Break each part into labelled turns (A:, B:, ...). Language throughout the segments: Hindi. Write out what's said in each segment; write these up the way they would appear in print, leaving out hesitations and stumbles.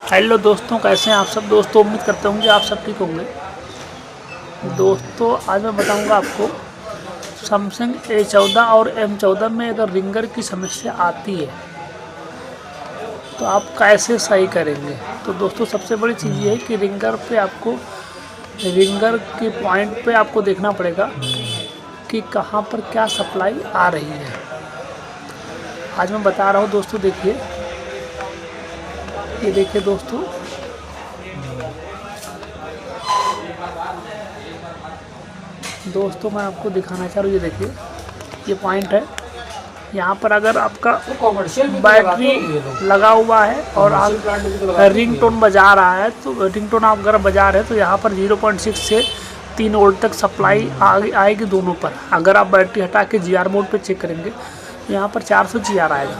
A: हेलो दोस्तों, कैसे हैं आप सब। दोस्तों उम्मीद करता हूँ कि आप सब ठीक होंगे। दोस्तों आज मैं बताऊंगा आपको सैमसंग A14 और M14 में अगर रिंगर की समस्या आती है तो आप कैसे सही करेंगे। तो दोस्तों सबसे बड़ी चीज़ ये है कि रिंगर के पॉइंट पे आपको देखना पड़ेगा कि कहाँ पर क्या सप्लाई आ रही है। आज मैं बता रहा हूँ दोस्तों। देखिए, ये देखिए दोस्तों मैं आपको दिखाना चाह रहा हूँ। ये देखिए, ये पॉइंट है। यहाँ पर अगर आपका बैटरी लगा हुआ है और रिंग टोन बजा रहा है, तो रिंग टोन आप अगर बजा रहे हैं तो यहाँ पर 0.6 से 3 वोल्ट तक सप्लाई आएगी दोनों पर। अगर आप बैटरी हटा के GR मोड पे चेक करेंगे तो यहाँ पर 400 GR आएगा।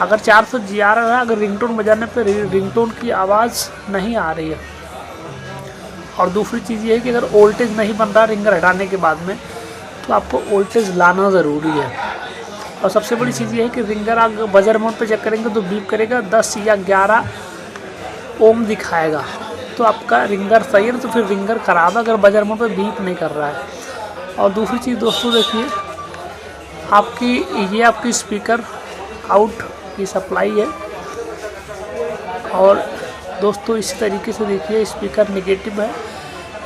A: अगर 400 GR है, अगर रिंगटोन बजाने पर रिंगटोन की आवाज़ नहीं आ रही है। और दूसरी चीज़ ये है कि अगर वोल्टेज नहीं बन रहा रिंगर हटाने के बाद में, तो आपको वोल्टेज लाना ज़रूरी है। और सबसे बड़ी चीज़ ये है कि रिंगर आप बजर मोड पे चेक करेंगे तो बीप करेगा, 10 या 11 ओम दिखाएगा, तो आपका रिंगर सही है। तो फिर रिंगर ख़राब है अगर बजर मोड पे बीप नहीं कर रहा है। और दूसरी चीज़ दोस्तों देखिए, आपकी स्पीकर आउट की सप्लाई है। और दोस्तों इसी तरीके से देखिए, स्पीकर नेगेटिव है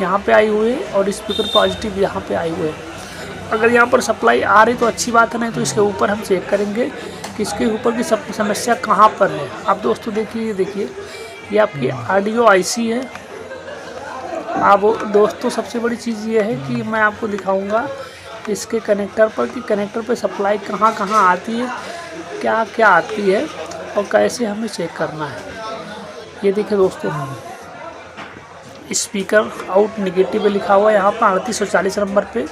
A: यहाँ पे आई हुई है और स्पीकर पॉजिटिव यहाँ पे आई हुई है। अगर यहाँ पर सप्लाई आ रही तो अच्छी बात है, नहीं तो इसके ऊपर हम चेक करेंगे कि इसके ऊपर की समस्या कहाँ पर है। आप दोस्तों देखिए, ये आपकी ऑडियो IC है। अब दोस्तों सबसे बड़ी चीज़ ये है कि मैं आपको दिखाऊंगा इसके कनेक्टर पर कि कनेक्टर पर सप्लाई कहाँ कहाँ आती है, क्या क्या आती है और कैसे हमें चेक करना है। ये देखिए दोस्तों, स्पीकर आउट नेगेटिव में लिखा हुआ है यहाँ पर 3840 नंबर पे,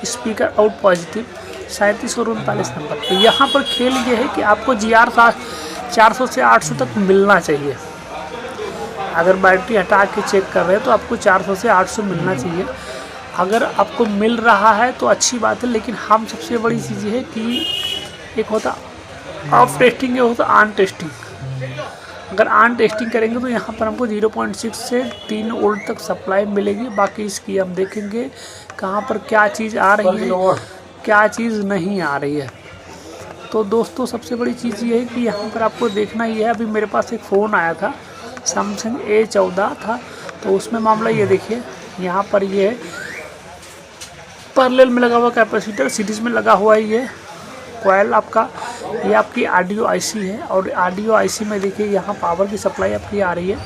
A: स्पीकर आउट पॉजिटिव 37 और 39 नंबर पे। यहाँ पर खेल ये है कि आपको GR 400 से 800 तक मिलना चाहिए। अगर बैटरी हटा के चेक कर रहे हैं तो आपको 400 से 800 मिलना चाहिए। अगर आपको मिल रहा है तो अच्छी बात है, लेकिन हम सबसे बड़ी चीज़ है कि एक होता ऑफ टेस्टिंग, एक होता ऑन टेस्टिंग। अगर ऑन टेस्टिंग करेंगे तो यहाँ पर हमको 0.6 से 3 वोल्ट तक सप्लाई मिलेगी। बाकी इसकी हम देखेंगे कहाँ पर क्या चीज़ आ रही है, क्या चीज़ नहीं आ रही है। तो दोस्तों सबसे बड़ी चीज़ ये है कि यहाँ पर आपको देखना ये है। अभी मेरे पास एक फ़ोन आया था, सैमसंग A14 था, तो उसमें मामला ये देखिए, यहाँ पर ये पैरेलल में लगा हुआ कैपेसिटर, सीरीज में लगा हुआ है ये कॉइल आपका। ये आपकी ऑडियो IC है और ऑडियो IC में देखिए यहाँ पावर की सप्लाई आपकी आ रही है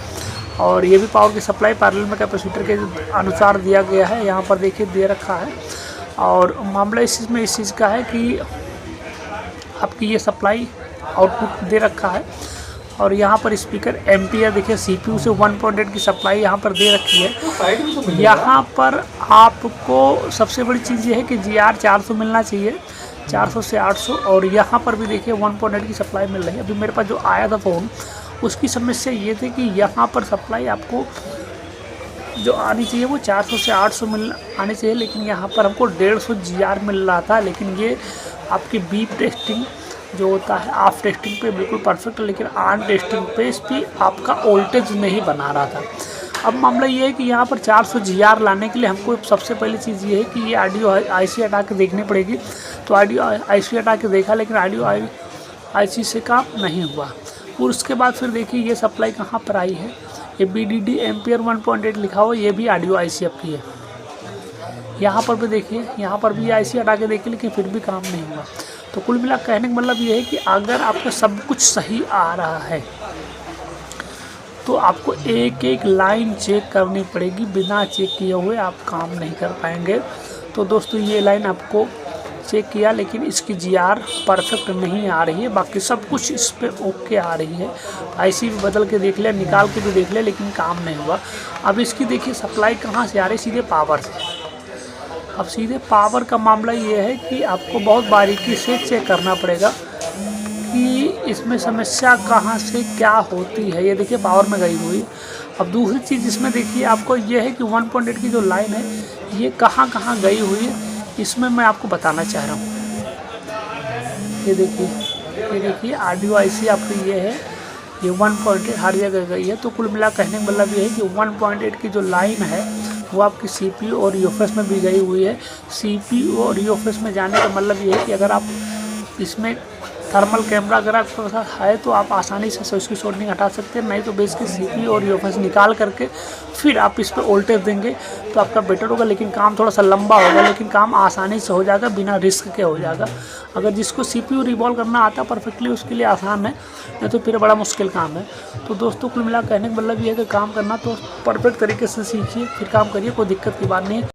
A: और ये भी पावर की सप्लाई पैरेलल में कैपेसिटर के अनुसार दिया गया है। यहाँ पर देखिए दे रखा है। और मामला इस चीज़ का है कि आपकी ये सप्लाई आउटपुट दे रखा है। और यहाँ पर स्पीकर एम्पियर देखिए, CPU से 1.8 की सप्लाई यहाँ पर दे रखी है। यहाँ पर आपको सबसे बड़ी चीज़ ये है कि GR 400 मिलना चाहिए, 400 से 800। और यहाँ पर भी देखिए 1.8 की सप्लाई मिल रही है। अभी मेरे पास जो आया था फ़ोन, उसकी समस्या ये थी कि यहाँ पर सप्लाई आपको जो आनी चाहिए वो 400 से 800 आनी चाहिए, लेकिन यहाँ पर हमको 150 GR मिल रहा था। लेकिन ये आपकी बीप टेस्टिंग जो होता है ऑफ टेस्टिंग पे बिल्कुल परफेक्ट, लेकिन ऑन टेस्टिंग पे इस पर आपका वोल्टेज नहीं बना रहा था। अब मामला ये है कि यहाँ पर 400 GR लाने के लिए हमको सबसे पहली चीज़ ये है कि ये ऑडियो IC हटा के देखनी पड़ेगी। तो ऑडियो IC हटा के देखा, लेकिन ऑडियो IC से काम नहीं हुआ। और उसके बाद फिर देखिए ये सप्लाई कहाँ पर आई है, ये BDD एम्पियर 1.8 लिखा हुआ, ये भी ऑडियो IC आपकी है। यहाँ पर भी देखिए, यहाँ पर भी IC हटा के देखिए, लेकिन फिर भी काम नहीं हुआ। तो कुल मिला कहने का मतलब ये है कि अगर आपका सब कुछ सही आ रहा है तो आपको एक एक लाइन चेक करनी पड़ेगी। बिना चेक किए हुए आप काम नहीं कर पाएंगे। तो दोस्तों ये लाइन आपको चेक किया, लेकिन इसकी GR परफेक्ट नहीं आ रही है। बाकी सब कुछ इस पे ओके आ रही है। IC भी बदल के देख लिया, निकाल के भी देख लिया, लेकिन काम नहीं हुआ। अब इसकी देखिए सप्लाई कहाँ से आ रही है, सीधे पावर से। अब सीधे पावर का मामला ये है कि आपको बहुत बारीकी से चेक करना पड़ेगा कि इसमें समस्या कहाँ से क्या होती है। ये देखिए पावर में गई हुई। अब दूसरी चीज़ इसमें देखिए आपको ये है कि 1.8 की जो लाइन है ये कहाँ कहाँ गई हुई है, इसमें मैं आपको बताना चाह रहा हूँ। ये देखिए ऑडियो IC आपकी ये है, ये 1.8 हर जगह गई है। तो कुल मिला कहने का मतलब ये है कि 1.8 की जो लाइन है वो आपकी CPU और UFS में भी गई हुई है। CPU और UFS में जाने का मतलब ये है कि अगर आप इसमें थर्मल कैमरा अगर आपके पास है तो आप आसानी से उसकी सोल्डरिंग हटा सकते हैं, नहीं तो बेसिकली CPU और UFS निकाल करके फिर आप इस पर वोल्टेज देंगे तो आपका बेटर होगा। लेकिन काम थोड़ा सा लंबा होगा, लेकिन काम आसानी से हो जाएगा, बिना रिस्क के हो जाएगा। अगर जिसको CPU रिवॉल्व करना आता है परफेक्टली उसके लिए आसान है, नहीं तो फिर बड़ा मुश्किल काम है। तो दोस्तों कुल मिला कहने का मतलब ये है कि काम करना तो परफेक्ट तरीके से सीखिए, फिर काम करिए, कोई दिक्कत की बात नहीं है।